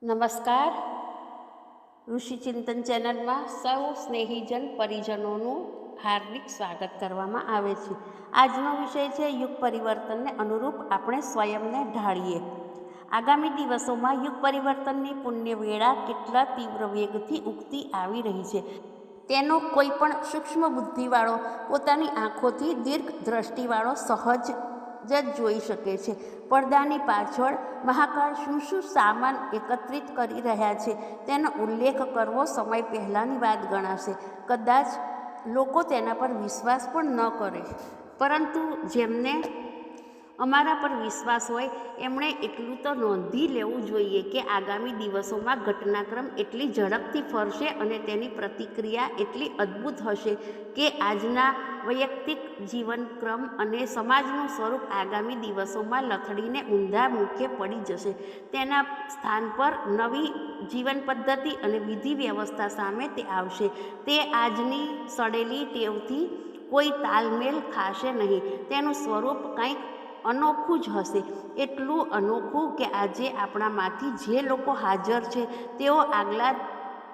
નમસ્કાર. ઋષિચિંતન ચેનલમાં સૌ સ્નેહીજન પરિજનોનું હાર્દિક સ્વાગત કરવામાં આવે છે. આજનો વિષય છે યુગ પરિવર્તનને અનુરૂપ આપણે સ્વયંને ઢાળીએ. આગામી દિવસોમાં યુગ પરિવર્તનની પુણ્ય વેળા કેટલા તીવ્ર વેગથી ઉગતી આવી રહી છે તેનો કોઈ પણ સૂક્ષ્મ બુદ્ધિવાળો પોતાની આંખોથી દીર્ઘ દ્રષ્ટિવાળો સહજ જ જોઈ શકે છે. પડદાની પાછળ મહાકાળ શું સામાન એકત્રિત કરી રહ્યા છે તેનો ઉલ્લેખ કરવો સમય પહેલાંની વાત ગણાશે. કદાચ લોકો તેના પર વિશ્વાસ પણ ન કરે, પરંતુ જેમને અમારા પર વિશ્વાસ હોય એમણે એટલું તો નોંધી લેવું જોઈએ કે આગામી દિવસોમાં ઘટનાક્રમ એટલી ઝડપથી ફરશે અને તેની પ્રતિક્રિયા એટલી અદ્ભુત હશે કે આજના વૈયક્તિક જીવનક્રમ અને સમાજનું સ્વરૂપ આગામી દિવસોમાં લથડીને ઊંધા મુખે પડી જશે. તેના સ્થાન પર નવી જીવન પદ્ધતિ અને વિધિ વ્યવસ્થા સામે તે આવશે. તે આજની સડેલી ટેવથી કોઈ તાલમેલ ખાશે નહીં. તેનું સ્વરૂપ કંઈક અનોખું જ હશે. એટલું અનોખું કે આજે આપણામાંથી જે લોકો હાજર છે તેઓ આગલા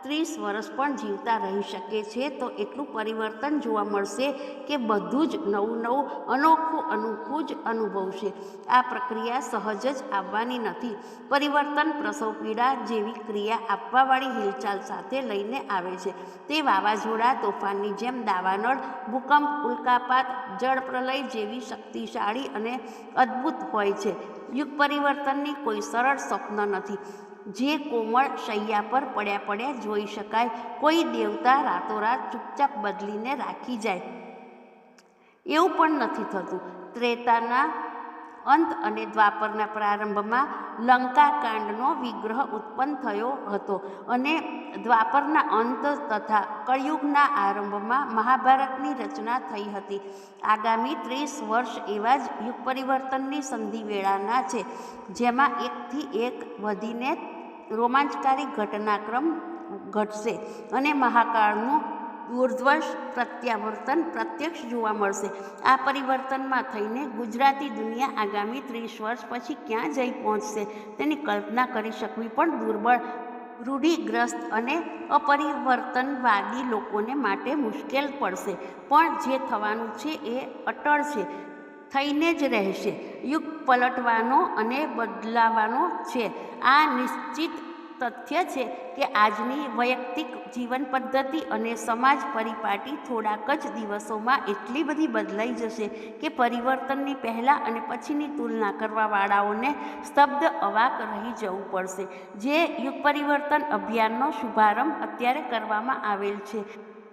30 વર્ષ પણ જીવતા રહી શકે છે. તો એટલું પરિવર્તન જોવા મળશે કે બધું જ નવું અનોખું જ અનુભવશે. આ પ્રક્રિયા સહજ જ આવવાની નથી. પરિવર્તન પ્રસવ પીડા જેવી ક્રિયા આપવાવાળી હિલચાલ સાથે લઈને આવે છે. તે વાવાઝોડા, તોફાનની જેમ દાવાનળ, ભૂકંપ, ઉલ્કાપાત, જળ પ્રલય જેવી શક્તિશાળી અને અદ્ભુત હોય છે. યુગ પરિવર્તનની કોઈ સરળ સ્વપ્ન નથી જે કોમળ શૈયા પર પડ્યા જોઈ શકાય. કોઈ દેવતા રાતોરાત ચૂપચાપ બદલીને રાખી જાય એવું પણ નથી થતું. ત્રેતાના અંત અને દ્વાપરના પ્રારંભમાં લંકાકાંડનો વિગ્રહ ઉત્પન્ન થયો હતો અને દ્વાપરના અંત તથા કળિયુગના આરંભમાં મહાભારતની રચના થઈ હતી. આગામી 30 વર્ષ એવા જ યુગ પરિવર્તનની સંધિવેળાના છે જેમાં એકથી એક વધીને રોમાંચકારી ઘટનાક્રમ ઘટશે અને મહાકાળનું દુર્ધર્ષ પ્રત્યાવર્તન પ્રત્યક્ષ જોવા મળશે. આ પરિવર્તનમાં થઈને ગુજરાતી દુનિયા આગામી 30 વર્ષ પછી ક્યાં જઈ પહોંચશે તેની કલ્પના કરી શકવી પણ દુર્બળ, રૂઢિગ્રસ્ત અને અપરિવર્તનવાદી લોકોને માટે મુશ્કેલ પડશે. પણ જે થવાનું છે એ અટળ છે, થઈને જ રહેશે. યુગ પલટવાનો અને બદલાવાનો છે. આ નિશ્ચિત તથ્ય છે કે આજની વૈયક્તિક જીવન પદ્ધતિ અને સમાજ પરિપાટી થોડાક જ દિવસોમાં એટલી બધી બદલાઈ જશે કે પરિવર્તનની પહેલાં અને પછીની તુલના કરવાવાળાઓને સ્તબ્ધ અવાક રહી જવું પડશે. જે યુગ પરિવર્તન અભિયાનનો શુભારંભ અત્યારે કરવામાં આવેલ છે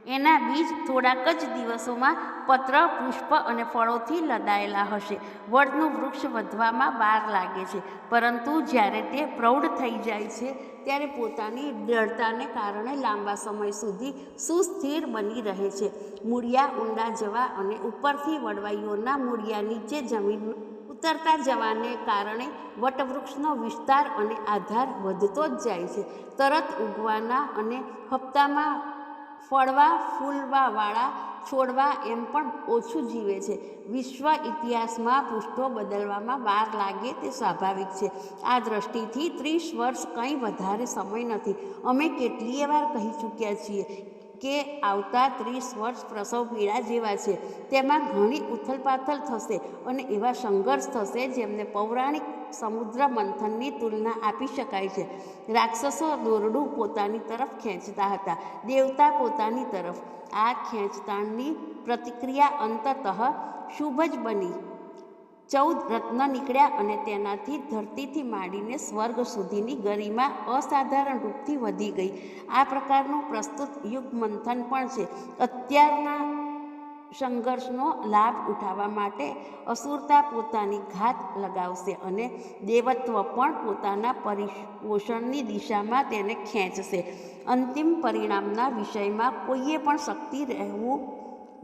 એના બીજ થોડાક જ દિવસોમાં પત્ર, પુષ્પ અને ફળોથી લદાયેલા હશે. વડનું વૃક્ષ વધવામાં વાર લાગે છે, પરંતુ જ્યારે તે પ્રૌઢ થઈ જાય છે ત્યારે પોતાની દ્રઢતાને કારણે લાંબા સમય સુધી સુસ્થિર બની રહે છે. મૂળિયા ઊંડા જવા અને ઉપરથી વડવાઈઓના મૂળિયા નીચે જમીન ઉતરતા જવાને કારણે વટવૃક્ષનો વિસ્તાર અને આધાર વધતો જ જાય છે. તરત ઉગવાના અને હપ્તામાં ફળવા ફૂલવાવાળા છોડવા એમ પણ ઓછું જીવે છે. વિશ્વ ઇતિહાસમાં પૃષ્ઠો બદલવામાં વાર લાગે તે સ્વાભાવિક છે. આ દ્રષ્ટિથી 30 વર્ષ કંઈ વધારે સમય નથી. અમે કેટલીય વાર કહી ચૂક્યા છીએ કે આવતા 30 વર્ષ પ્રસવ પીડા જેવા છે. તેમાં ઘણી ઉથલપાથલ થશે અને એવા સંઘર્ષ થશે જેમને પૌરાણિક સમુદ્ર મંથનની તુલના આપી શકાય છે. રાક્ષસો દોરડું પોતાની તરફ ખેંચતા હતા, દેવતા પોતાની તરફ. આ ખેંચતાણની પ્રતિક્રિયા અંતતઃ શુભ જ બની. 14 રત્ન નીકળ્યા અને તેનાથી ધરતીથી માંડીને સ્વર્ગ સુધીની ગરિમા અસાધારણ રૂપથી વધી ગઈ. આ પ્રકારનું પ્રસ્તુત યુગ મંથન પણ છે. અત્યારના સંઘર્ષનો લાભ ઉઠાવવા માટે અસુરતા પોતાની ઘાત લગાવશે અને દેવત્વ પણ પોતાના પરિપોષણની દિશામાં તેને ખેંચશે. અંતિમ પરિણામના વિષયમાં કોઈએ પણ શક્તિ રહેવું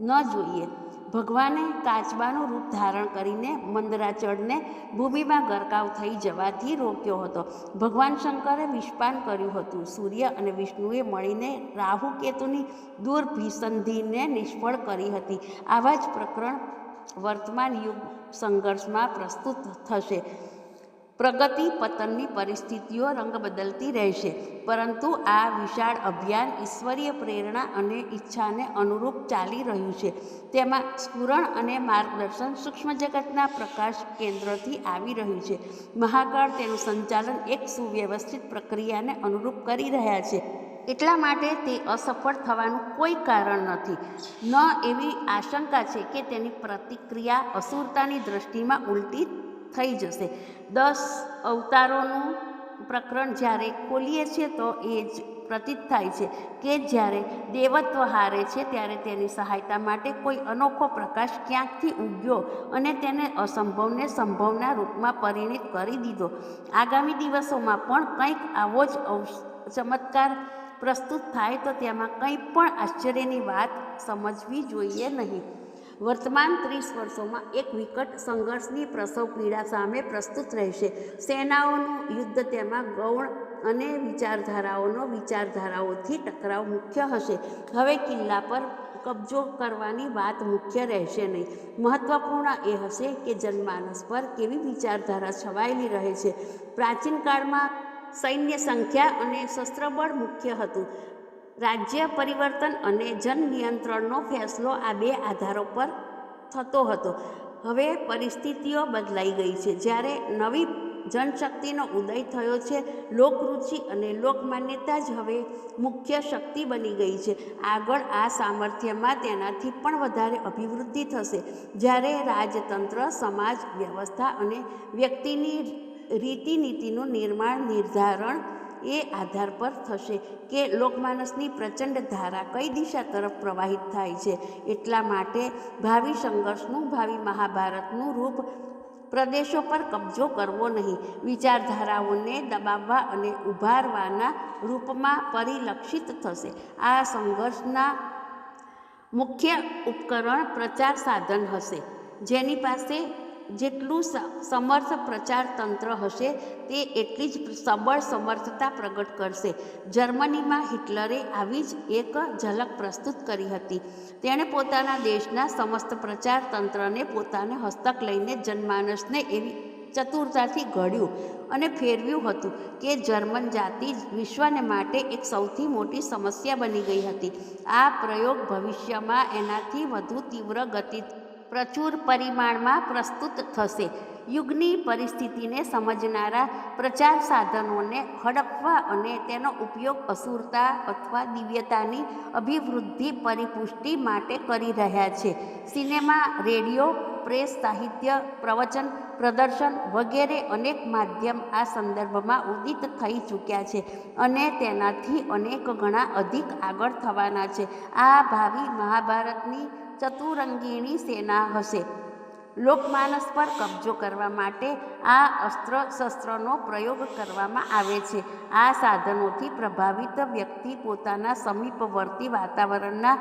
ન જોઈએ. ભગવાને કાચબાનું રૂપ ધારણ કરીને મંદરાચળને ભૂમિમાં ગરકાવ થઈ જવાથી રોક્યો હતો. ભગવાન શંકરે વિષપાન કર્યું હતું. સૂર્ય અને વિષ્ણુએ મળીને રાહુ કેતુની દુર્ભિસંધિને નિષ્ફળ કરી હતી. આવા જ પ્રકરણ વર્તમાન યુગ સંઘર્ષમાં પ્રસ્તુત થશે. પ્રગતિ પતનની પરિસ્થિતિઓ રંગ બદલતી રહેશે, પરંતુ આ વિશાળ અભિયાન ઈશ્વરીય પ્રેરણા અને ઈચ્છાને અનુરૂપ ચાલી રહ્યું છે. તેમાં સ્ફુરણ અને માર્ગદર્શન સૂક્ષ્મ જગતના પ્રકાશ કેન્દ્રથી આવી રહ્યું છે. મહાકાળ તેનું સંચાલન એક સુવ્યવસ્થિત પ્રક્રિયાને અનુરૂપ કરી રહ્યા છે. એટલા માટે તે અસફળ થવાનું કોઈ કારણ નથી. ન એવી આશંકા છે કે તેની પ્રતિક્રિયા અસુરતાની દ્રષ્ટિમાં ઉલટી થઈ જશે. 10 અવતારોનું પ્રકરણ જ્યારે ખોલીએ છીએ તો એ જ પ્રતીત થાય છે કે જ્યારે દેવત્વ હારે છે ત્યારે તેની સહાયતા માટે કોઈ અનોખો પ્રકાશ ક્યાંકથી ઉગ્યો અને તેને અસંભવને સંભવના રૂપમાં પરિણિત કરી દીધો. આગામી દિવસોમાં પણ કંઈક આવો જ ચમત્કાર પ્રસ્તુત થાય તો તેમાં કંઈ પણ આશ્ચર્યની વાત સમજવી જોઈએ નહીં. વર્તમાન 30 વર્ષોમાં એક વિકટ સંઘર્ષની પ્રસવ પીડા સામે પ્રસ્તુત રહેશે. સેનાઓનું યુદ્ધ, તેમાં ગૌણ અને વિચારધારાઓથી ટકરાવ મુખ્ય હશે. હવે કિલ્લા પર કબજો કરવાની વાત મુખ્ય રહેશે નહીં. મહત્વપૂર્ણ એ હશે કે જનમાનસ પર કેવી વિચારધારા છવાયેલી રહે છે. પ્રાચીન કાળમાં સૈન્ય સંખ્યા અને શસ્ત્રબળ મુખ્ય હતું. રાજ્ય પરિવર્તન અને જન નિયંત્રણનો ફેસલો આ બે આધારો પર થતો હતો. હવે પરિસ્થિતિઓ બદલાઈ ગઈ છે. જ્યારે નવી જનશક્તિનો ઉદય થયો છે, લોકરુચિ અને લોકમાન્યતા જ હવે મુખ્ય શક્તિ બની ગઈ છે. આગળ આ સામર્થ્યમાં તેનાથી પણ વધારે અભિવૃદ્ધિ થશે, જ્યારે રાજતંત્ર, સમાજ વ્યવસ્થા અને વ્યક્તિની રીતિનીતિનું નિર્ધારણ એ આધાર પર થશે કે લોકમાનસની પ્રચંડ ધારા કઈ દિશા તરફ પ્રવાહિત થાય છે. એટલા માટે ભાવિ સંઘર્ષનું, ભાવિ મહાભારતનું રૂપ પ્રદેશો પર કબજો કરવો નહીં, વિચારધારાઓને દબાવવા અને ઉભારવાના રૂપમાં પરિલક્ષિત થશે. આ સંઘર્ષના મુખ્ય ઉપકરણ પ્રચાર સાધન હશે. જેની પાસે જેટલું સમર્થ પ્રચાર તંત્ર હશે તે એટલી જ સબળ સમર્થતા પ્રગટ કરશે. જર્મનીમાં હિટલરે આવી જ એક ઝલક પ્રસ્તુત કરી હતી. તેણે પોતાના દેશના સમસ્ત પ્રચાર તંત્રને પોતાને હસ્તક લઈને જનમાનસને એવી ચતુરતાથી ઘડ્યું અને ફેરવ્યું હતું કે જર્મન જાતિ વિશ્વને માટે એક સૌથી મોટી સમસ્યા બની ગઈ હતી. આ પ્રયોગ ભવિષ્યમાં એનાથી વધુ તીવ્ર ગતિ, પ્રચુર પરિમાણમાં પ્રસ્તુત થશે. યુગની પરિસ્થિતિને સમજનારા પ્રચાર સાધનોને હડપવા અને તેનો ઉપયોગ અસુરતા અથવા દિવ્યતાની અભિવૃદ્ધિ, પરિપુષ્ટિ માટે કરી રહ્યા છે. સિનેમા, રેડિયો, પ્રેસ, સાહિત્ય, પ્રવચન, પ્રદર્શન વગેરે અનેક માધ્યમ આ સંદર્ભમાં ઉદિત થઈ ચૂક્યા છે અને તેનાથી અનેક ગણા અધિક આગળ થવાના છે. આ ભાવિ મહાભારતની ચતુરંગીણી સેના હશે. લોકમાનસ પર કબજો કરવા માટે આ અસ્ત્ર શસ્ત્રનો પ્રયોગ કરવામાં આવે છે. આ સાધનોથી પ્રભાવિત વ્યક્તિ પોતાના સમીપવર્તી વાતાવરણના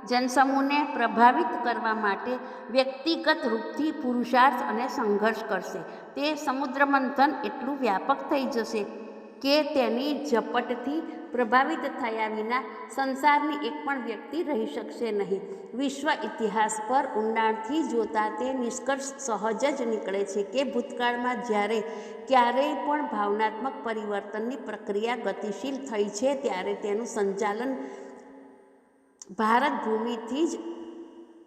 જનસમૂહને પ્રભાવિત કરવા માટે વ્યક્તિગત રૂપથી પુરુષાર્થ અને સંઘર્ષ કરશે. તે સમુદ્ર મંથન એટલું વ્યાપક થઈ જશે કે તેની ઝપટથી પ્રભાવિત થયા વિના સંસારની એક પણ વ્યક્તિ રહી શકશે નહીં. વિશ્વ ઇતિહાસ પર ઊંડાણથી જોતા તે નિષ્કર્ષ સહજ જ નીકળે છે કે ભૂતકાળમાં જ્યારે ક્યારેય પણ ભાવનાત્મક પરિવર્તનની પ્રક્રિયા ગતિશીલ થઈ છે ત્યારે તેનું સંચાલન ભારત ભૂમિથી જ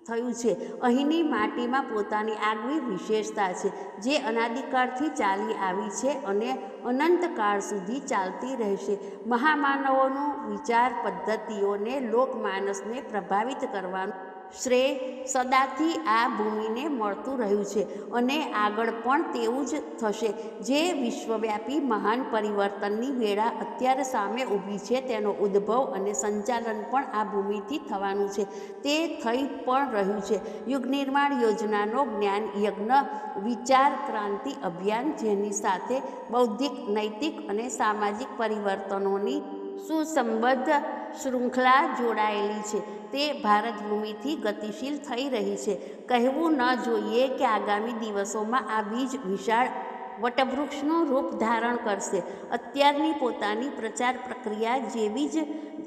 થયું છે. અહીંની માટીમાં પોતાની આગવી વિશેષતા છે જે અનાદિકાળથી ચાલી આવી છે અને અનંતકાળ સુધી ચાલતી રહેશે. મહામાનવોનું વિચાર પદ્ધતિઓને લોકમાનસને પ્રભાવિત કરવાનું શ્રેય સદાથી આ ભૂમિને મળતું રહ્યું છે અને આગળ પણ તેવું જ થશે. જે વિશ્વવ્યાપી મહાન પરિવર્તનની વેળા અત્યારે સામે ઊભી છે તેનો ઉદ્ભવ અને સંચાલન પણ આ ભૂમિથી થવાનું છે. તે થઈ પણ રહ્યું છે. યુગ નિર્માણ યોજનાનો જ્ઞાન યજ્ઞ, વિચાર ક્રાંતિ અભિયાન, જેની સાથે બૌદ્ધિક, નૈતિક અને સામાજિક પરિવર્તનોની સુસંબદ્ધ શૃંખલા જોડાયેલી છે, તે ભારત ભૂમિથી ગતિશીલ થઈ રહી છે. કહેવું ન જોઈએ કે આગામી દિવસોમાં આ બીજ વિશાળ વટવૃક્ષનું રૂપ ધારણ કરશે. અત્યારની પોતાની પ્રચાર પ્રક્રિયા જેવી જ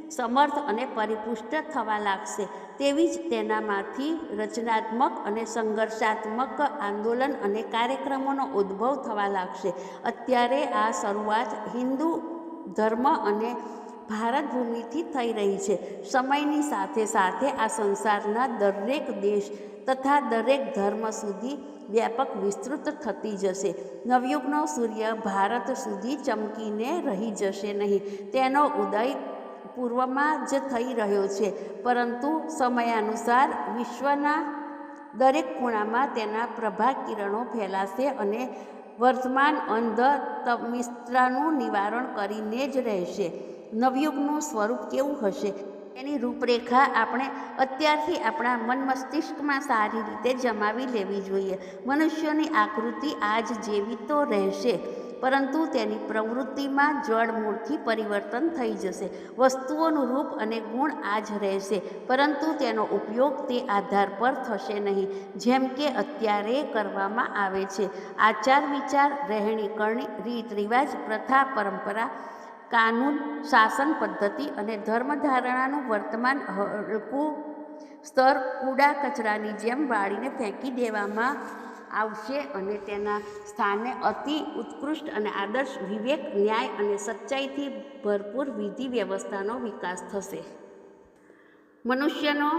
સમર્થ અને પરિપુષ્ટ થવા લાગશે. તેવી જ તેનામાંથી રચનાત્મક અને સંઘર્ષાત્મક આંદોલન અને કાર્યક્રમોનો ઉદ્ભવ થવા લાગશે. અત્યારે આ શરૂઆત હિન્દુ ધર્મ અને ભારત ભૂમિથી થઈ રહી છે. સમયની સાથે સાથે આ સંસારના દરેક દેશ તથા દરેક ધર્મ સુધી વ્યાપક વિસ્તૃત થતી જશે. નવયુગનો સૂર્ય ભારત સુધી ચમકીને રહી જશે નહીં. તેનો ઉદય પૂર્વમાં જ થઈ રહ્યો છે, પરંતુ સમયાનુસાર વિશ્વના દરેક ખૂણામાં તેના પ્રભા કિરણો ફેલાશે અને વર્તમાન અંધમિશ્રાનું નિવારણ કરીને જ રહેશે. નવયુગનું સ્વરૂપ કેવું હશે એની રૂપરેખા આપણે અત્યારથી આપણા મન મસ્તિષ્કમાં સારી રીતે જમાવી લેવી જોઈએ. મનુષ્યની આકૃતિ આજ જેવી તો રહેશે, પરંતુ તેની પ્રવૃત્તિમાં જડમૂળથી પરિવર્તન થઈ જશે. વસ્તુઓનું રૂપ અને ગુણ આ જ રહેશે, પરંતુ તેનો ઉપયોગ તે આધાર પર થશે નહીં જેમ કે અત્યારે કરવામાં આવે છે. આચાર વિચાર, રહેણી કરણી, રીત રિવાજ, પ્રથા, પરંપરા, કાનૂન, શાસન પદ્ધતિ અને ધર્મધારણાનું વર્તમાન હલકું સ્તર કૂડા કચરાની જેમ બાળીને ફેંકી દેવામાં આવશે અને તેના સ્થાને અતિ ઉત્કૃષ્ટ અને આદર્શ વિવેક, ન્યાય અને સચ્ચાઈથી ભરપૂર વિધિ વ્યવસ્થાનો વિકાસ થશે. મનુષ્યનો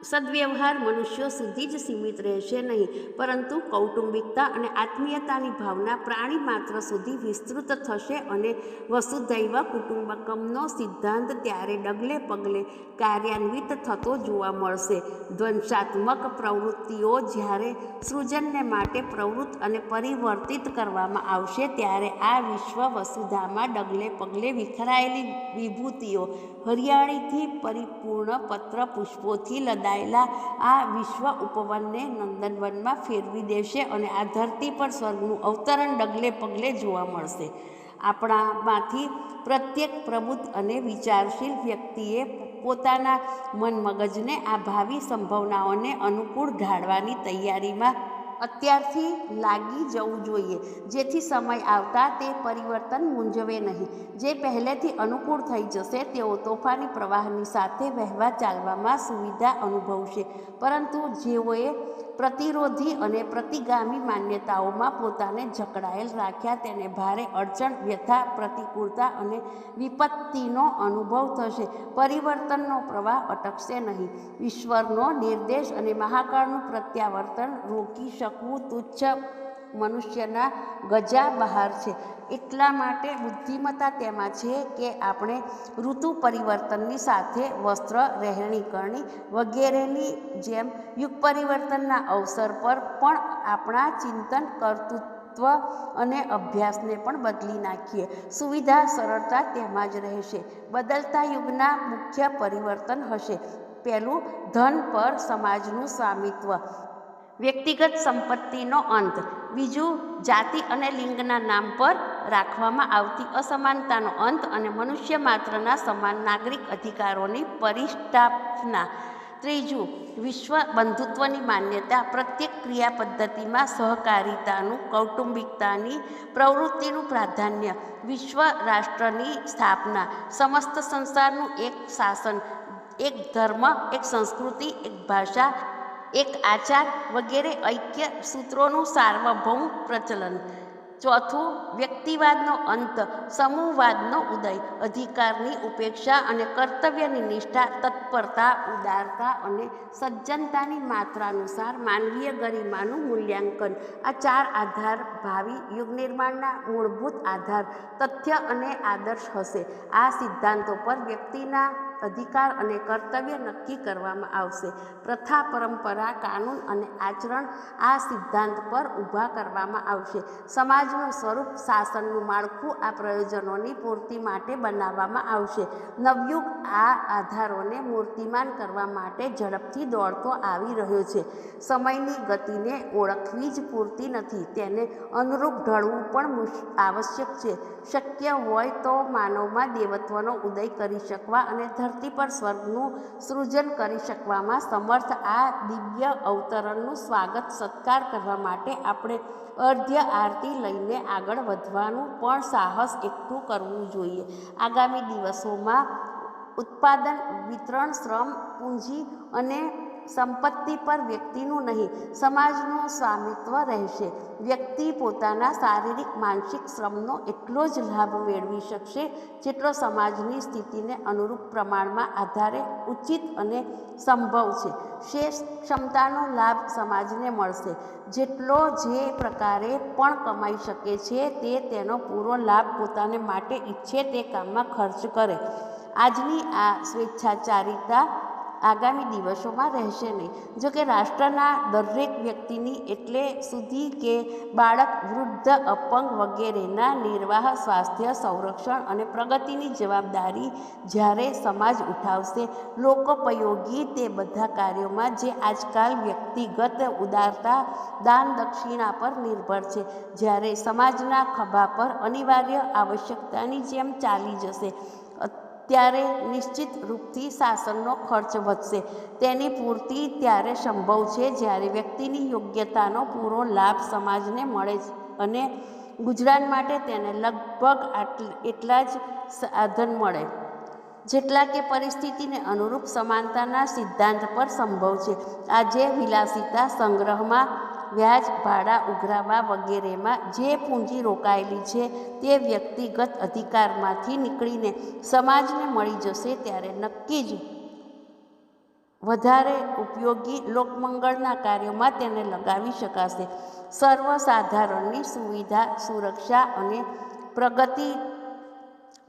સદવ્યવહાર મનુષ્યો સુધી જ સીમિત રહેશે નહીં, પરંતુ કૌટુંબિકતા અને આત્મીયતાની ભાવના પ્રાણી માત્ર સુધી વિસ્તૃત થશે અને વસુધૈવ કુટુંબકમનો સિદ્ધાંત ત્યારે ડગલે પગલે કાર્યાન્વિત થતો જોવા મળશે. ધ્વંસાત્મક પ્રવૃત્તિઓ જ્યારે સૃજનને માટે પ્રવૃત્ત અને પરિવર્તિત કરવામાં આવશે, ત્યારે આ વિશ્વ વસુધામાં ડગલે પગલે વિખરાયેલી વિભૂતિઓ, હરિયાળીથી પરિપૂર્ણ પત્ર પુષ્પોથી લદાયેલા આ વિશ્વ ઉપવનને નંદનવનમાં ફેરવી દેશે અને આ ધરતી પર સ્વર્ગનું અવતરણ ડગલે પગલે જોવા મળશે. આપણામાંથી પ્રત્યેક પ્રબુદ્ધ અને વિચારશીલ વ્યક્તિએ પોતાના મન મગજને આ ભાવિ સંભાવનાઓને અનુકૂળ ઢાળવાની તૈયારીમાં અત્યારથી લાગી જવું જોઈએ, જેથી સમય આવતા તે પરિવર્તન મૂંઝવે નહીં. જે પહેલેથી અનુકૂળ થઈ જશે તેઓ તોફાની પ્રવાહની સાથે વહેવા ચાલવામાં સુવિધા અનુભવશે, પરંતુ જેઓએ પ્રતિરોધી અને પ્રતિગામી માન્યતાઓમાં પોતાને જકડાયેલ રાખ્યા તેને ભારે અડચણ, વ્યથા, પ્રતિકૂળતા અને વિપત્તિનો અનુભવ થશે. પરિવર્તનનો પ્રવાહ અટકશે નહીં. ઈશ્વરનો નિર્દેશ અને મહાકાળનું પ્રત્યાવર્તન રોકી શકવું તુચ્છ મનુષ્યના ગજા બહાર છે. એટલા માટે બુદ્ધિમત્તા તેમાં છે કે આપણે ઋતુ પરિવર્તનની સાથે વસ્ત્ર, રહેણી કરણી વગેરેની જેમ યુગ પરિવર્તનના અવસર પર પણ આપણા ચિંતન, કર્તૃત્વ અને અભ્યાસને પણ બદલી નાખીએ. સુવિધા, સરળતા તેમાં જ રહેશે. બદલતા યુગના મુખ્ય પરિવર્તન હશે: પહેલું, ધન પર સમાજનું સ્વામિત્વ, વ્યક્તિગત સંપત્તિનો અંત. બીજું, જાતિ અને લિંગના નામ પર રાખવામાં આવતી અસમાનતાનો અંત અને મનુષ્ય માત્રના સમાન નાગરિક અધિકારોની પરિસ્થાપના. ત્રીજું, વિશ્વ બંધુત્વની માન્યતા, પ્રત્યેક ક્રિયા પદ્ધતિમાં સહકારિતાનું, કૌટુંબિકતાની પ્રવૃત્તિનું પ્રાધાન્ય, વિશ્વ રાષ્ટ્રની સ્થાપના, સમસ્ત સંસારનું એક શાસન, એક ધર્મ, એક સંસ્કૃતિ, એક ભાષા, એક આચાર વગેરે ઐક્ય સૂત્રોનું સાર્વભૌમ પ્રચલન. ચોથું, વ્યક્તિવાદનો અંત, સમૂહવાદનો ઉદય, અધિકારની ઉપેક્ષા અને કર્તવ્યની નિષ્ઠા, તત્પરતા, ઉદારતા અને સજ્જનતાની માત્રાનુસાર માનવીય ગરિમાનું મૂલ્યાંકન. આ ચાર આધાર ભાવિ યુગ નિર્માણના મૂળભૂત આધાર, તથ્ય અને આદર્શ હશે. આ સિદ્ધાંતો પર વ્યક્તિના અધિકાર અને કર્તવ્ય નક્કી કરવામાં આવશે. પ્રથા, પરંપરા, કાનૂન અને આચરણ આ સિદ્ધાંત પર ઊભા કરવામાં આવશે. સમાજનું સ્વરૂપ, શાસનનું માળખું આ પ્રયોજનોની પૂર્તિ માટે બનાવવામાં આવશે. નવયુગ આ આધારોને મૂર્તિમાન કરવા માટે ઝડપથી દોડતો આવી રહ્યો છે. સમયની ગતિને ઓળખવી જ પૂરતી નથી, તેને અનુરૂપ ઢળવું પણ આવશ્યક છે. શક્ય હોય તો માનવમાં દેવત્વનો ઉદય કરી શકવા અને ધરતી પર સ્વર્ગનું સૃજન કરી શકવામાં સમર્થ આ દિવ્ય અવતરણનું સ્વાગત સત્કાર કરવા માટે આપણે અર્ધ્ય આરતી લઈને આગળ વધવાનું પણ સાહસ એકઠું કરવું જોઈએ. આગામી દિવસોમાં ઉત્પાદન, વિતરણ, શ્રમ, પૂંજી અને સંપત્તિ પર વ્યક્તિનું નહીં, સમાજનું સ્વામિત્વ રહેશે. વ્યક્તિ પોતાના શારીરિક માનસિક શ્રમનો એટલો જ લાભ મેળવી શકશે જેટલો સમાજની સ્થિતિને અનુરૂપ પ્રમાણમાં આધારે ઉચિત અને સંભવ છે. શેષ ક્ષમતાનો લાભ સમાજને મળશે. જેટલો જે પ્રકારે પણ કમાઈ શકે છે તે તેનો પૂરો લાભ પોતાને માટે ઈચ્છે તે કામમાં ખર્ચ કરે. આજની આ સ્વેચ્છાચારિતા આગામી દિવસોમાં રહેશે નહીં. જોકે રાષ્ટ્રના દરેક વ્યક્તિની એટલે સુધી કે બાળક, વૃદ્ધ, અપંગ વગેરેના નિર્વાહ, સ્વાસ્થ્ય, સંરક્ષણ અને પ્રગતિની જવાબદારી જ્યારે સમાજ ઉઠાવશે, લોકોપયોગી તે બધા કાર્યોમાં જે આજકાલ વ્યક્તિગત ઉદારતા, દાન દક્ષિણા પર નિર્ભર છે, જ્યારે સમાજના ખભા પર અનિવાર્ય આવશ્યકતાની જેમ ચાલી જશે, ત્યારે નિશ્ચિત રૂપથી શાસનનો ખર્ચ વધશે. તેની પૂર્તિ ત્યારે સંભવ છે જ્યારે વ્યક્તિની યોગ્યતાનો પૂરો લાભ સમાજને મળે અને ગુજરાત માટે તેને લગભગ એટલા જ સાધન મળે જેટલા કે પરિસ્થિતિને અનુરૂપ સમાનતાના સિદ્ધાંત પર સંભવ છે. આજે વિલાસિતા, સંગ્રહમાં, વ્યાજ, ભાડા ઉઘરાવા વગેરેમાં જે પૂંજી રોકાયેલી છે તે વ્યક્તિગત અધિકારમાંથી નીકળીને સમાજને મળી જશે ત્યારે નક્કી જ વધારે ઉપયોગી લોકમંગળના કાર્યોમાં તેને લગાવી શકાશે. સર્વસાધારણની સુવિધા, સુરક્ષા અને પ્રગતિ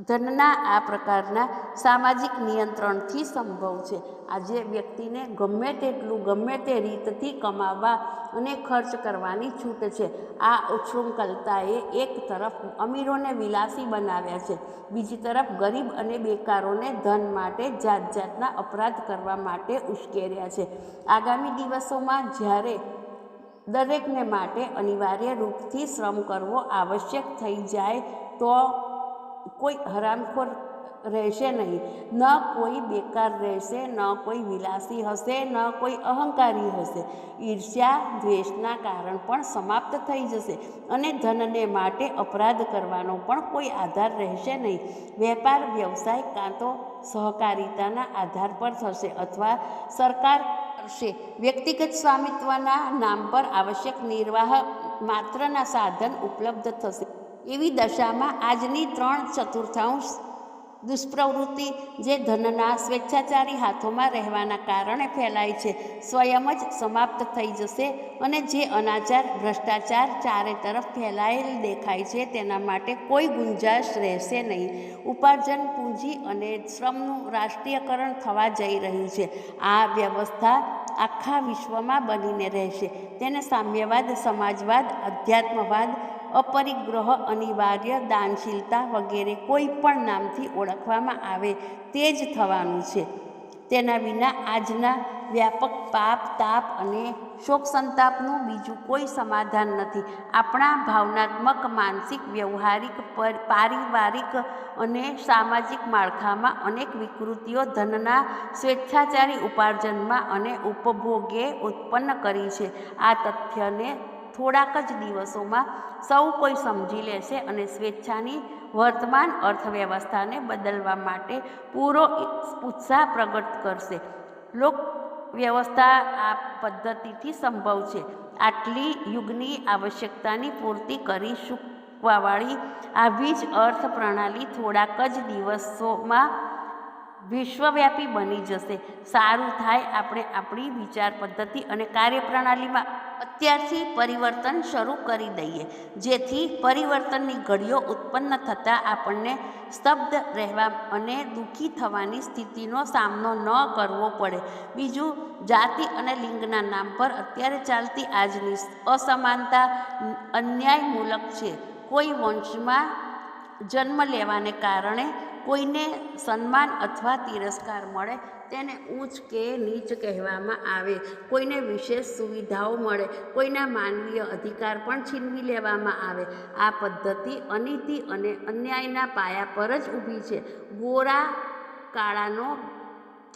ધનના આ પ્રકારના સામાજિક નિયંત્રણથી સંભવ છે. આજે વ્યક્તિને ગમે તેટલું ગમે તે રીતથી કમાવા અને ખર્ચ કરવાની છૂટ છે. આ ઉચ્છૃંખલતાએ એક તરફ અમીરોને વિલાસી બનાવ્યા છે, બીજી તરફ ગરીબ અને બેકારોને ધન માટે જાત જાતના અપરાધ કરવા માટે ઉશ્કેર્યા છે. આગામી દિવસોમાં જ્યારે દરેકને માટે અનિવાર્ય રૂપથી શ્રમ કરવો આવશ્યક થઈ જાય તો કોઈ હરામખોર રહેશે નહીં, ન કોઈ બેકાર રહેશે, ન કોઈ વિલાસી હશે, ન કોઈ અહંકારી હશે. ઈર્ષ્યા, દ્વેષના કારણ પણ સમાપ્ત થઈ જશે અને ધનને માટે અપરાધ કરવાનો પણ કોઈ આધાર રહેશે નહીં. વેપાર વ્યવસાય કાં તો સહકારિતાના આધાર પર થશે અથવા સરકાર કરશે. વ્યક્તિગત સ્વામિત્વના નામ પર આવશ્યક નિર્વાહ માત્રના સાધન ઉપલબ્ધ થશે. એવી દશામાં આજની 3/4 દુષ્પ્રવૃત્તિ જે ધનના સ્વેચ્છાચારી હાથોમાં રહેવાના કારણે ફેલાય છે, સ્વયં જ સમાપ્ત થઈ જશે અને જે અનાચાર, ભ્રષ્ટાચાર ચારે તરફ ફેલાયેલ દેખાય છે તેના માટે કોઈ ગુંજાશ રહેશે નહીં. ઉપાર્જન, પૂંજી અને શ્રમનું રાષ્ટ્રીયકરણ થવા જઈ રહ્યું છે. આ વ્યવસ્થા આખા વિશ્વમાં બનીને રહેશે. તેને સામ્યવાદ, સમાજવાદ, અધ્યાત્મવાદ, અપરિગ્રહ, અનિવાર્ય, દાનશીલતા વગેરે કોઈ પણ નામથી ઓળખવામાં આવે તે જ થવાનું છે. તેના વિના આજના વ્યાપક પાપ, તાપ અને શોક સંતાપનું બીજું કોઈ સમાધાન નથી. આપણા ભાવનાત્મક, માનસિક, વ્યવહારિક, પારિવારિક અને સામાજિક માળખામાં અનેક વિકૃતિઓ ધનના સ્વેચ્છાચારી ઉપાર્જનમાં અને ઉપભોગે ઉત્પન્ન કરી છે. આ તથ્યને થોડાક જ દિવસોમાં સૌ કોઈ સમજી લેશે અને સ્વેચ્છાની વર્તમાન અર્થવ્યવસ્થાને બદલવા માટે પૂરો ઉત્સાહ પ્રગટ કરશે. લોક વ્યવસ્થા આ પદ્ધતિથી સંભવ છે. આટલી યુગની આવશ્યકતાની પૂર્તિ કરી શકવાવાળી આવી જ અર્થ પ્રણાલી થોડાક જ દિવસોમાં વિશ્વવ્યાપી બની જશે. સારું થાય આપણે આપણી વિચાર પદ્ધતિ અને કાર્યપ્રણાલીમાં અત્યારથી પરિવર્તન શરૂ કરી દઈએ, જેથી પરિવર્તનની ઘડીઓ ઉત્પન્ન થતાં આપણને સ્તબ્ધ રહેવા અને દુઃખી થવાની સ્થિતિનો સામનો ન કરવો પડે. બીજું, જાતિ અને લિંગના નામ પર અત્યારે ચાલતી આજની અસમાનતા અન્યાયમૂલક છે. કોઈ વંશમાં જન્મ લેવાને કારણે કોઈને સન્માન અથવા તિરસ્કાર મળે તેને ઊંચ કે નીચ કહેવામાં આવે. કોઈને વિશેષ સુવિધાઓ મળે, કોઈના માનવીય અધિકાર પણ છીનવી લેવામાં આવે. આ પદ્ધતિ અનીતિ અને અન્યાયના પાયા પર જ ઊભી છે. ગોરા કાળાનો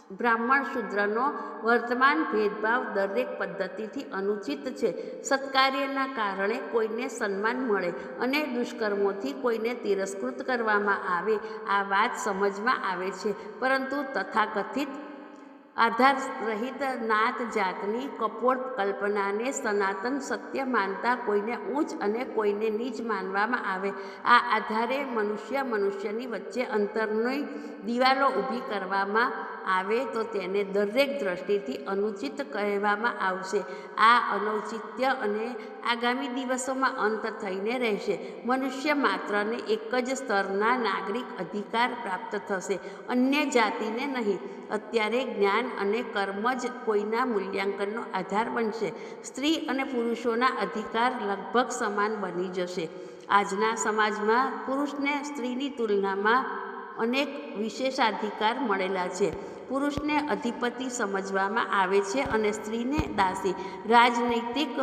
બ્રાહ્મણ શૂદ્રનો વર્તમાન ભેદભાવ દરેક પદ્ધતિથી અનુચિત છે. સત્કાર્યના કારણે કોઈને સન્માન મળે અને દુષ્કર્મોથી કોઈને તિરસ્કૃત કરવામાં આવે, આ વાત સમજમાં આવે છે. પરંતુ તથાકથિત આધાર રહિત નાત જાતની કપોળ કલ્પનાને સનાતન સત્ય માનતા કોઈને ઊંચ અને કોઈને નીચ માનવામાં આવે, આ આધારે મનુષ્યની વચ્ચે અંતરની દિવાલો ઊભી કરવામાં આવે તો તેને દરેક દ્રષ્ટિથી અનુચિત કહેવામાં આવશે. આ અનૌચિત્ય અને આગામી દિવસોમાં અંત થઈને રહેશે. મનુષ્ય માત્રને એક જ સ્તરના નાગરિક અધિકાર પ્રાપ્ત થશે, અન્ય જાતિને નહીં. અત્યારે જ્ઞાન અને કર્મ જ કોઈના મૂલ્યાંકનનો આધાર બનશે. સ્ત્રી અને પુરુષોના અધિકાર લગભગ સમાન બની જશે. આજના સમાજમાં પુરુષને સ્ત્રીની તુલનામાં અનેક વિશેષાધિકાર મળેલા છે. પુરુષને અધિપતિ સમજવામાં આવે છે અને સ્ત્રીને દાસી. રાજનૈતિક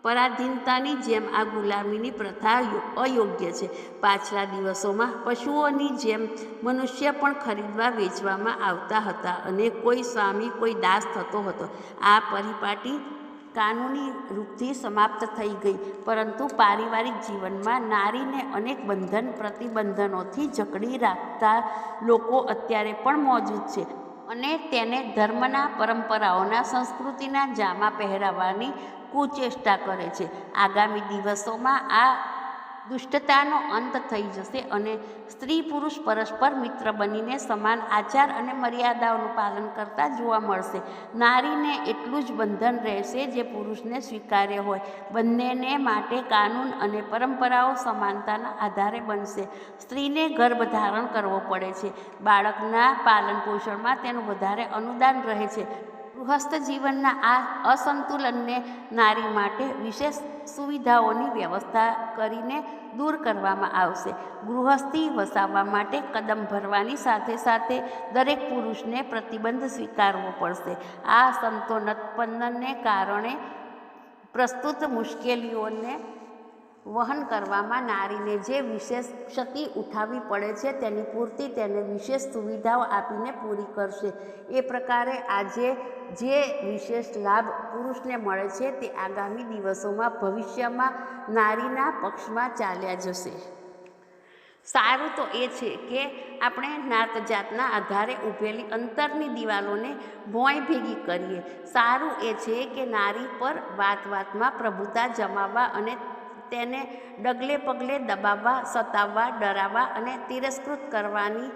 પરાધીનતાની જેમ આ ગુલામીની પ્રથા અયોગ્ય છે. પાછલા દિવસોમાં પશુઓની જેમ મનુષ્ય પણ ખરીદવા વેચવામાં આવતા હતા અને કોઈ સ્વામી કોઈ દાસ થતો હતો. આ પરિપાટી કાનૂની રૂપથી સમાપ્ત થઈ ગઈ, પરંતુ પારિવારિક જીવનમાં નારીને અનેક બંધન પ્રતિબંધનોથી જકડી રાખતા લોકો અત્યારે પણ મોજૂદ છે અને તેને ધર્મના, પરંપરાઓના, સંસ્કૃતિના જામા પહેરાવવાની કુચેષ્ટા કરે છે. આગામી દિવસોમાં આ દુષ્ટતાનો અંત થઈ જશે અને સ્ત્રી પુરુષ પરસ્પર મિત્ર બનીને સમાન આચાર અને મર્યાદાઓનું પાલન કરતા જોવા મળશે. નારીને એટલું જ બંધન રહેશે જે પુરુષને સ્વીકાર્ય હોય. બંનેને માટે કાનૂન અને પરંપરાઓ સમાનતાના આધારે બનશે. સ્ત્રીને ગર્ભ ધારણ કરવો પડે છે. બાળકના પાલન પોષણમાં તેનું વધારે અનુદાન રહે છે. ગૃહસ્થ જીવનના આ અસંતુલનને નારી માટે વિશેષ સુવિધાઓની વ્યવસ્થા કરીને દૂર કરવામાં આવશે. ગૃહસ્થી વસાવવા માટે કદમ ભરવાની સાથે સાથે દરેક પુરુષને પ્રતિબંધ સ્વીકારવો પડશે. આ સંતોષોત્પન્નને કારણે પ્રસ્તુત મુશ્કેલીઓને વહન કરવામાં નારીને જે વિશેષ ક્ષતિ ઉઠાવવી પડે છે તેની પૂર્તિ તેને વિશેષ સુવિધાઓ આપીને પૂરી કરશે. એ પ્રકારે આજે જે વિશેષ લાભ પુરુષને મળે છે તે આગામી દિવસોમાં ભવિષ્યમાં નારીના પક્ષમાં ચાલ્યા જશે. સારું તો એ છે કે આપણે નાત જાતના આધારે ઊભેલી અંતરની દિવાલોને ભોંય ભેગી કરીએ. સારું એ છે કે નારી પર વાત વાતમાં પ્રભુતા જમાવવા અને તેને ડગલે પગલે દબાવવા, સતાવવા, ડરાવવા અને તિરસ્કૃત કરવાની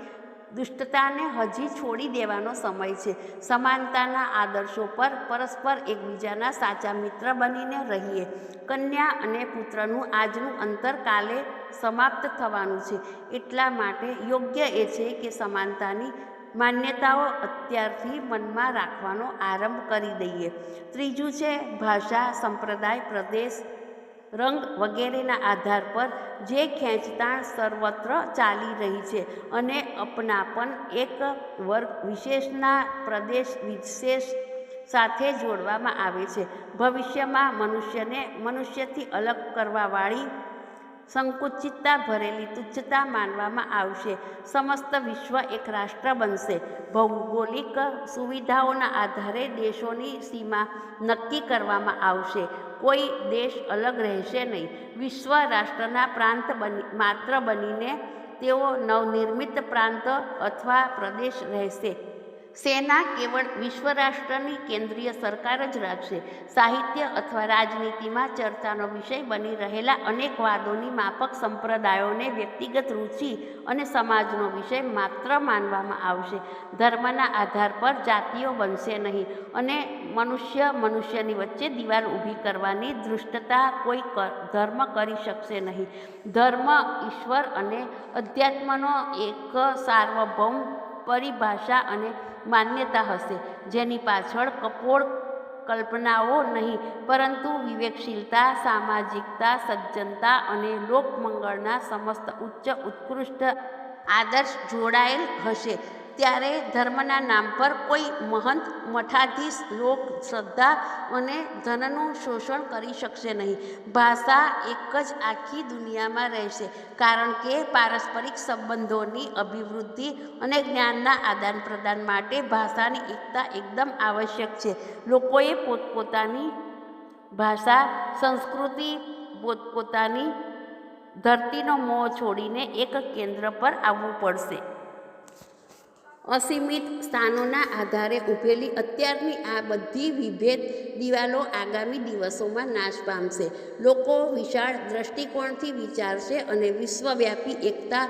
દુષ્ટતાને હજી છોડી દેવાનો સમય છે. સમાનતાના આદર્શો પર પરસ્પર એકબીજાના સાચા મિત્ર બનીને રહીએ. કન્યા અને પુત્રનું આજનું અંતર કાલે સમાપ્ત થવાનું છે. એટલા માટે યોગ્ય એ છે કે સમાનતાની માન્યતાઓ અત્યારથી મનમાં રાખવાનો આરંભ કરી દઈએ. ત્રીજું છે ભાષા, સંપ્રદાય, પ્રદેશ, રંગ વગેરેના આધાર પર જે ખેંચતાણ સર્વત્ર ચાલી રહી છે અને અપનાપન એક વર્ગ વિશેષના પ્રદેશ વિશેષ સાથે જોડવામાં આવે છે. ભવિષ્યમાં મનુષ્યને મનુષ્યથી અલગ કરવાવાળી સંકુચિતતા ભરેલી તુચ્છતા માનવામાં આવશે. સમસ્ત વિશ્વ એક રાષ્ટ્ર બનશે. ભૌગોલિક સુવિધાઓના આધારે દેશોની સીમા નક્કી કરવામાં આવશે. કોઈ દેશ અલગ રહેશે નહીં. વિશ્વ રાષ્ટ્રના પ્રાંત માત્ર બનીને તેઓ નવનિર્મિત પ્રાંત અથવા પ્રદેશ રહેશે. સેના કેવળ વિશ્વ રાષ્ટ્રની કેન્દ્રીય સરકાર જ રાખશે. સાહિત્ય અથવા રાજનીતિમાં ચર્ચાનો વિષય બની રહેલા અનેક વાદોની માફક સંપ્રદાયોને વ્યક્તિગત રુચિ અને સમાજનો વિષય માત્ર માનવામાં આવશે. ધર્મના આધાર પર જાતિઓ બનશે નહીં અને મનુષ્યની વચ્ચે દિવાલ ઊભી કરવાની ધૃષ્ટતા કોઈ ધર્મ કરી શકશે નહીં. ધર્મ ઈશ્વર અને અધ્યાત્મનો એક સાર્વભૌમ પરિભાષા અને માન્યતા હશે, જેની પાછળ કપોળ કલ્પનાઓ નહીં પરંતુ વિવેકશીલતા, સામાજિકતા, સજ્જનતા અને લોકમંગળના સમસ્ત ઉચ્ચ ઉત્કૃષ્ટ આદર્શ જોડાયેલ હશે. ત્યારે ધર્મના નામ પર કોઈ મહંત મઠાધીશ લોક શ્રદ્ધા અને ધનનું શોષણ કરી શકશે નહીં. ભાષા એક જ આખી દુનિયામાં રહેશે, કારણ કે પારસ્પરિક સંબંધોની અભિવૃદ્ધિ અને જ્ઞાનના આદાન પ્રદાન માટે ભાષાની એકતા એકદમ આવશ્યક છે. લોકોએ પોતપોતાની ભાષા, સંસ્કૃતિ, પોતપોતાની ધરતીનો મોહ છોડીને એક કેન્દ્ર પર આવવું પડશે. અસીમિત સ્થાનોના આધારે ઊભેલી અત્યારની આ બધી વિભેદ દિવાલો આગામી દિવસોમાં નાશ પામશે. લોકો વિશાળ દ્રષ્ટિકોણથી વિચારશે અને વિશ્વવ્યાપી એકતા,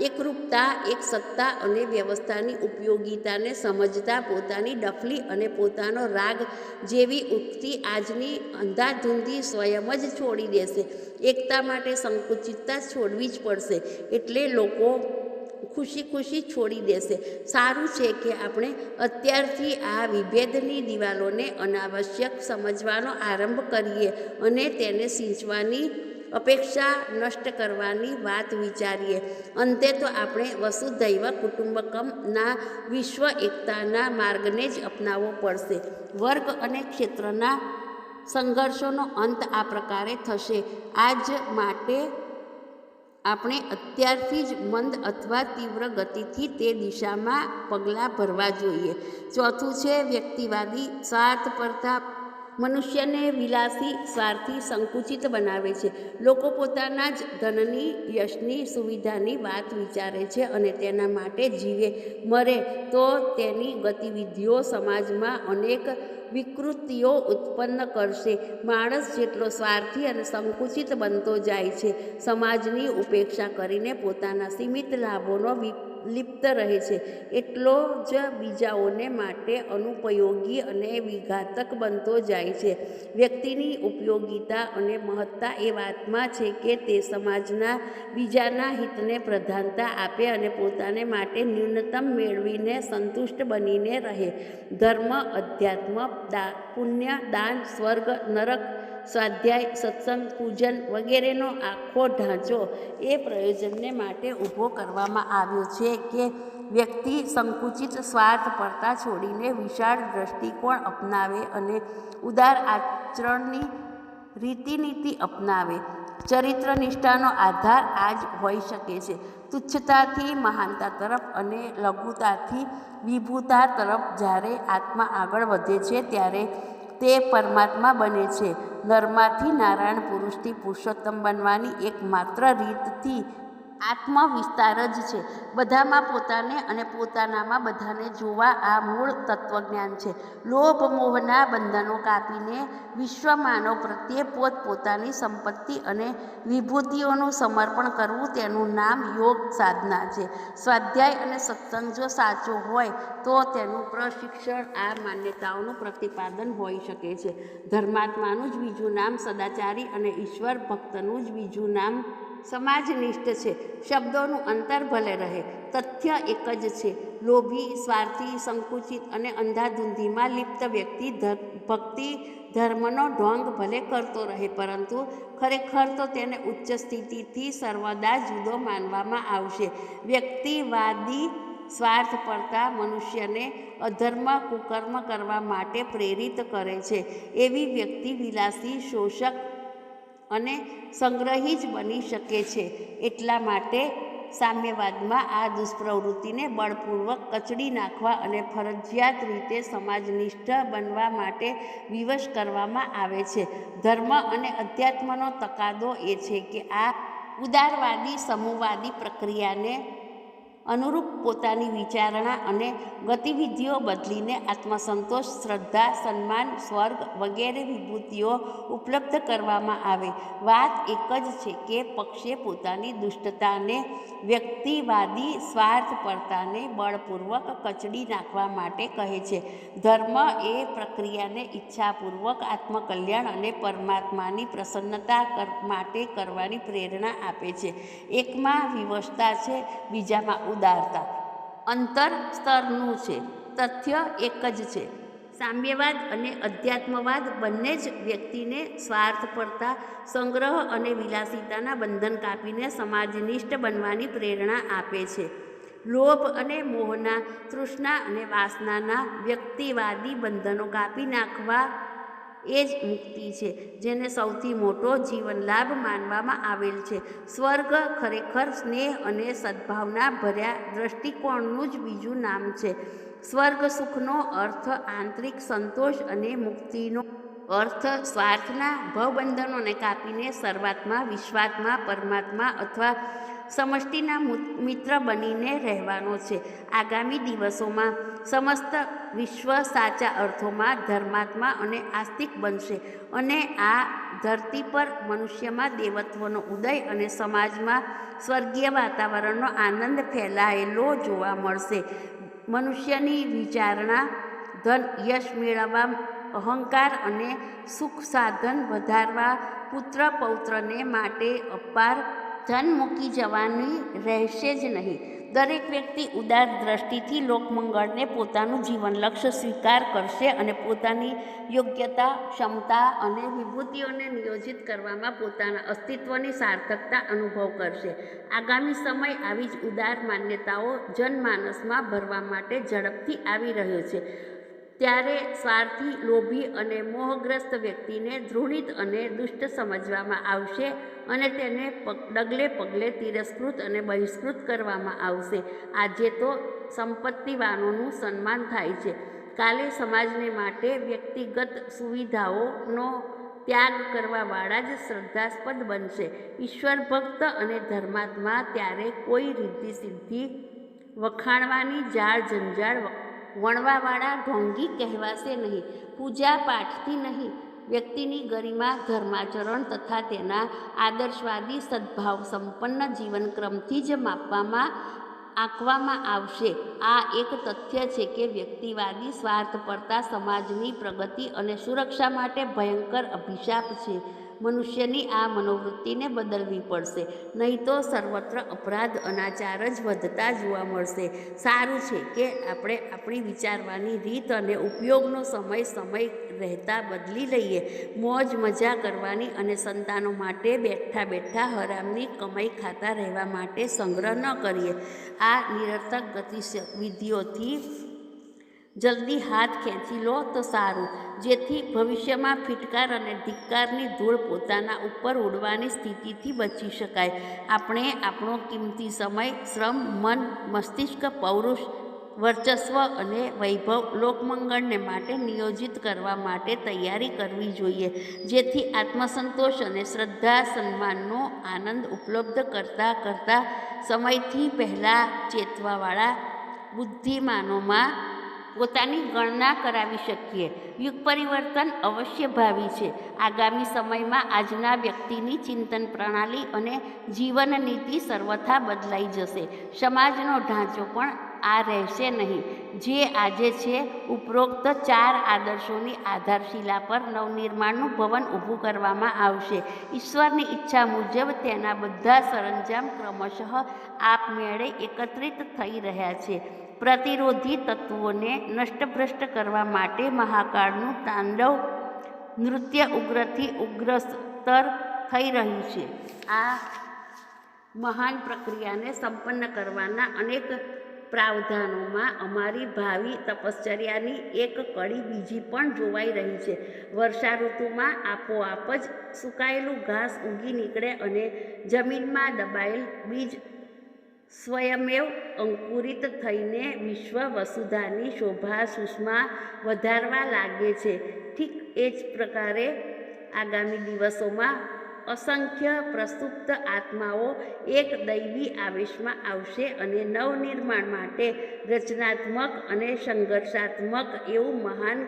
એકરૂપતા, એક સત્તા અને વ્યવસ્થાની ઉપયોગિતાને સમજતા પોતાની ડફલી અને પોતાનો રાગ જેવી ઉક્તિ આજની અંધાધૂંધી સ્વયં જ છોડી દેશે. એકતા માટે સંકુચિતતા છોડવી જ પડશે, એટલે લોકો ખુશી ખુશી છોડી દેશે. સારું છે કે આપણે અત્યારથી આ વિભેદની દિવાલોને અનાવશ્યક સમજવાનો આરંભ કરીએ અને તેને સિંચવાની અપેક્ષા નષ્ટ કરવાની વાત વિચારીએ. અંતે તો આપણે વસુધૈવ કુટુંબકમના વિશ્વ એકતાના માર્ગને જ અપનાવવો પડશે. વર્ગ અને ક્ષેત્રના સંઘર્ષોનો અંત આ પ્રકારે થશે. આજ માટે આપણે અત્યારથી જ મંદ અથવા તીવ્ર ગતિથી તે દિશામાં પગલાં ભરવા જોઈએ. ચોથું છે વ્યક્તિવાદી સ્વાર્થપરતા. મનુષ્યને વિલાસી, સ્વાર્થી, સંકુચિત બનાવે છે. લોકો પોતાના જ ધનની, યશની, સુવિધાની વાત વિચારે છે અને તેના માટે જીવે મરે તો તેની ગતિવિધિઓ સમાજમાં અનેક વિકૃતિઓ ઉત્પન્ન કરશે. માણસ જેટલો સ્વાર્થી અને સંકુચિત બનતો જાય છે, સમાજની ઉપેક્ષા કરીને પોતાના સીમિત લાભોનો લિપ્ત રહે છે, એટલો જ બીજાઓને માટે અનુપયોગી અને વિઘાતક બનતો જાય છે. વ્યક્તિની ઉપયોગિતા અને મહત્તા એ વાતમાં છે કે તે સમાજના બીજાના હિતને પ્રધાનતા આપે અને પોતાને માટે ન્યૂનતમ મેળવીને સંતુષ્ટ બનીને રહે. ધર્મ, અધ્યાત્મ, પુણ્ય, દાન, સ્વર્ગ, નરક, સ્વાધ્યાય, સત્સંગ, પૂજન વગેરેનો આખો ઢાંચો એ પ્રયોજનને માટે ઊભો કરવામાં આવ્યો છે કે વ્યક્તિ સંકુચિત સ્વાર્થપરતા છોડીને વિશાળ દ્રષ્ટિકોણ અપનાવે અને ઉદાર આચરણની રીતિનીતિ અપનાવે. ચરિત્ર નિષ્ઠાનો આધાર આ જ હોઈ શકે છે. તુચ્છતાથી મહાનતા તરફ અને લઘુતાથી વિભુતા તરફ જ્યારે આત્મા આગળ વધે છે ત્યારે તે પરમાત્મા બને છે. નરમાંથી નારાયણ, પુરુષથી પુરુષોત્તમ બનવાની એકમાત્ર રીતથી આત્મવિસ્તાર જ છે. બધામાં પોતાને અને પોતાનામાં બધાને જોવા આ મૂળ તત્વજ્ઞાન છે. લોભ મોહના બંધનો કાપીને વિશ્વ માનવ પ્રત્યે પોતપોતાની સંપત્તિ અને વિભૂતિઓનું સમર્પણ કરવું, તેનું નામ યોગ સાધના છે. સ્વાધ્યાય અને સત્સંગ જો સાચો હોય તો તેનું પ્રશિક્ષણ આ માન્યતાઓનું પ્રતિપાદન હોઈ શકે છે. ધર્માત્માનું જ બીજું નામ સદાચારી અને ઈશ્વર ભક્તનું જ બીજું નામ સમાજનિષ્ઠ છે. શબ્દોનું અંતર ભલે રહે, તથ્ય એક જ છે. લોભી, સ્વાર્થી, સંકુચિત અને અંધાધૂંધીમાં લિપ્ત વ્યક્તિ ભક્તિ ધર્મનો ઢોંગ ભલે કરતો રહે, પરંતુ ખરેખર તો તેને ઉચ્ચ સ્થિતિથી સર્વદા જુદો માનવામાં આવશે. વ્યક્તિવાદી સ્વાર્થપરતા મનુષ્યને અધર્મ, કુકર્મ કરવા માટે પ્રેરિત કરે છે. એવી વ્યક્તિ વિલાસી, શોષક અને સંગ્રહી જ બની શકે છે. એટલા માટે સામ્યવાદમાં આ દુષ્પ્રવૃત્તિને બળપૂર્વક કચડી નાખવા અને ફરજિયાત રીતે સમાજનિષ્ઠ બનવા માટે વિવશ કરવામાં આવે છે. ધર્મ અને અધ્યાત્મનો તકાદો એ છે કે આ ઉદારવાદી સમૂહવાદી પ્રક્રિયાને અનુરૂપ પોતાની વિચારણા અને ગતિવિધિઓ બદલીને આત્મસંતોષ, શ્રદ્ધા, સન્માન, સ્વર્ગ વગેરે વિભૂતિઓ ઉપલબ્ધ કરવામાં આવે. વાત એક જ છે કે પક્ષે પોતાની દુષ્ટતાને, વ્યક્તિવાદી સ્વાર્થપરતાને બળપૂર્વક કચડી નાખવા માટે કહે છે. ધર્મ એ પ્રક્રિયાને ઈચ્છાપૂર્વક આત્મકલ્યાણ અને પરમાત્માની પ્રસન્નતા માટે કરવાની પ્રેરણા આપે છે. એકમાં વિવશતા છે, બીજામાં ઉદારતા. અંતર સ્તરનું છે, તથ્ય એક જ છે. સામ્યવાદ અને અધ્યાત્મવાદ બંને જ વ્યક્તિને સ્વાર્થપરતા, સંગ્રહ અને વિલાસિતાના બંધન કાપીને સમાજનિષ્ઠ બનવાની પ્રેરણા આપે છે. લોભ અને મોહના, તૃષ્ણા અને વાસનાના વ્યક્તિવાદી બંધનો કાપી નાખવા એ જ મુક્તિ છે, જેને સૌથી મોટો જીવન લાભ માનવામાં આવેલ છે. સ્વર્ગ ખરેખર સ્નેહ અને સદ્ભાવના ભર્યા દ્રષ્ટિકોણનું જ બીજું નામ છે. સ્વર્ગ સુખનો અર્થ આંતરિક સંતોષ અને મુક્તિનો અર્થ સ્વાર્થના ભવબંધનોને કાપીને સર્વાત્મા, વિશ્વાત્મા, પરમાત્મા અથવા સમષ્ટિના મિત્ર બનીને રહેવાનો છે. આગામી દિવસોમાં સમસ્ત વિશ્વ સાચા અર્થોમાં ધર્માત્મા અને આસ્તિક બનશે અને આ ધરતી પર મનુષ્યમાં દેવત્વનો ઉદય અને સમાજમાં સ્વર્ગીય વાતાવરણનો આનંદ ફેલાયેલો જોવા મળશે. મનુષ્યની વિચારણા ધન, યશ મેળવવા, અહંકાર અને સુખ સાધન વધારવા, પુત્ર પૌત્રને માટે અપાર ધન મૂકી જવાની રહેશે જ નહીં. દરેક વ્યક્તિ ઉદાર દ્રષ્ટિથી લોકમંગળને પોતાનું જીવન લક્ષ્ય સ્વીકાર કરશે અને પોતાની યોગ્યતા, ક્ષમતા અને વિભૂતિઓને નિયોજિત કરવામાં પોતાના અસ્તિત્વની સાર્થકતા અનુભવ કરશે. આગામી સમય આવી જ ઉદાર માન્યતાઓ જનમાનસમાં ભરવા માટે ઝડપથી આવી રહ્યો છે. ત્યારે સ્વાર્થી, લોભી અને મોહગ્રસ્ત વ્યક્તિને ધૃણિત અને દુષ્ટ સમજવામાં આવશે અને તેને ડગલે પગલે તિરસ્કૃત અને બહિષ્કૃત કરવામાં આવશે. આજે તો સંપત્તિવાનોનું સન્માન થાય છે, કાલે સમાજને માટે વ્યક્તિગત સુવિધાઓનો ત્યાગ કરવાવાળા જ શ્રદ્ધાસ્પદ બનશે. ઈશ્વર ભક્ત અને ધર્માત્મા ત્યારે કોઈ રિદ્ધિ સિદ્ધિ વખાણવાની જાળ જંજાળ વણવાવાળા ઢોંગી કહેવાશે નહીં. પૂજા પાઠથી નહીં, વ્યક્તિની ગરિમા ધર્માચરણ તથા તેના આદર્શવાદી સદ્ભાવ સંપન્ન જીવનક્રમથી જ આંકવામાં આવશે. આ એક તથ્ય છે કે વ્યક્તિવાદી સ્વાર્થપરતા સમાજની પ્રગતિ અને સુરક્ષા માટે ભયંકર અભિશાપ છે. મનુષ્યની આ મનોવૃત્તિને બદલવી પડશે, નહીં તો સર્વત્ર અપરાધ, અનાચાર જ વધતા જોવા મળશે. સારું છે કે આપણે આપણી વિચારવાની રીત અને ઉપયોગનો સમય રહેતા બદલી લઈએ. મોજ મજા કરવાની અને સંતાનો માટે બેઠા બેઠા હરામની કમાઈ ખાતા રહેવા માટે સંગ્રહ ન કરીએ. આ નિરર્થક ગતિવિધિઓથી જલ્દી હાથ ખેંચી લો તો સારું, જેથી ભવિષ્યમાં ફિટકાર અને ધિક્કારની ધૂળ પોતાના ઉપર ઉડવાની સ્થિતિથી બચી શકાય. આપણે આપણો કિંમતી સમય, શ્રમ, મન, મસ્તિષ્ક, પૌરુષ, વર્ચસ્વ અને વૈભવ લોકમંગળને માટે નિયોજિત કરવા માટે તૈયારી કરવી જોઈએ, જેથી આત્મસંતોષ અને શ્રદ્ધા સન્માનનો આનંદ ઉપલબ્ધ કરતા સમયથી પહેલાં ચેતવાવાળા બુદ્ધિમાનોમાં પોતાની ગણના કરાવી શકીએ. યુગ પરિવર્તન અવશ્ય ભાવી છે. આગામી સમયમાં આજના વ્યક્તિની ચિંતન પ્રણાલી અને જીવન નીતિ સર્વથા બદલાઈ જશે. સમાજનો ઢાંચો પણ આ રહેશે નહીં જે આજે છે. ઉપરોક્ત 4 આદર્શોની આધારશિલા પર નવનિર્માણનું ભવન ઊભું કરવામાં આવશે. ઈશ્વરની ઈચ્છા મુજબ તેના બધા સરંજામ ક્રમશઃ આપમેળે એકત્રિત થઈ રહ્યા છે. પ્રતિરોધી તત્વોને નષ્ટભ્રષ્ટ કરવા માટે મહાકાળનું તાંડવ નૃત્ય ઉગ્રથી ઉગ્રતર થઈ રહ્યું છે. આ મહાન પ્રક્રિયાને સંપન્ન કરવાના અનેક પ્રાવધાનોમાં અમારી ભાવિ તપશ્ચર્યાની એક કડી બીજી પણ જોવાઈ રહી છે. વર્ષા ઋતુમાં આપોઆપ જ સુકાયેલું ઘાસ ઉગી નીકળે અને જમીનમાં દબાયેલ બીજ સ્વયમેવ અંકુરિત થઈને વિશ્વ વસુધાની શોભા સુષ્મા વધારવા લાગે છે. ઠીક એ જ પ્રકારે આગામી દિવસોમાં અસંખ્ય પ્રસુપ્ત આત્માઓ એક દૈવી આવેશમાં આવશે અને નવનિર્માણ માટે રચનાત્મક અને સંઘર્ષાત્મક એવું મહાન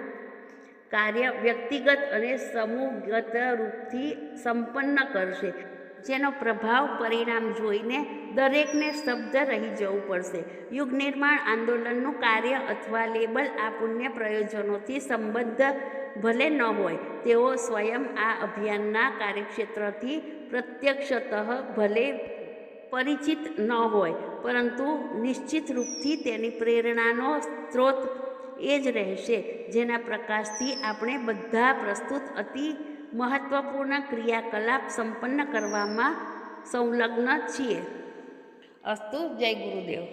કાર્ય વ્યક્તિગત અને સમૂહગત રૂપથી સંપન્ન કરશે, જેનો પ્રભાવ પરિણામ જોઈને દરેકને સ્તબ્ધ રહી જવું પડશે. યુગ નિર્માણ આંદોલનનું કાર્ય અથવા લેબલ આ પુણ્ય પ્રયોજનોથી સંબદ્ધ ભલે ન હોય, તેઓ સ્વયં આ અભિયાનના કાર્યક્ષેત્રથી પ્રત્યક્ષતઃ ભલે પરિચિત ન હોય, પરંતુ નિશ્ચિત રૂપથી તેની પ્રેરણાનો સ્ત્રોત એ જ રહેશે, જેના પ્રકાશથી આપણે બધા પ્રસ્તુત અતિ મહત્વપૂર્ણ ક્રિયાકલાપ સંપન્ન કરવામાં સંલગ્ન છીએ. અસ્તુ. જય ગુરુદેવ.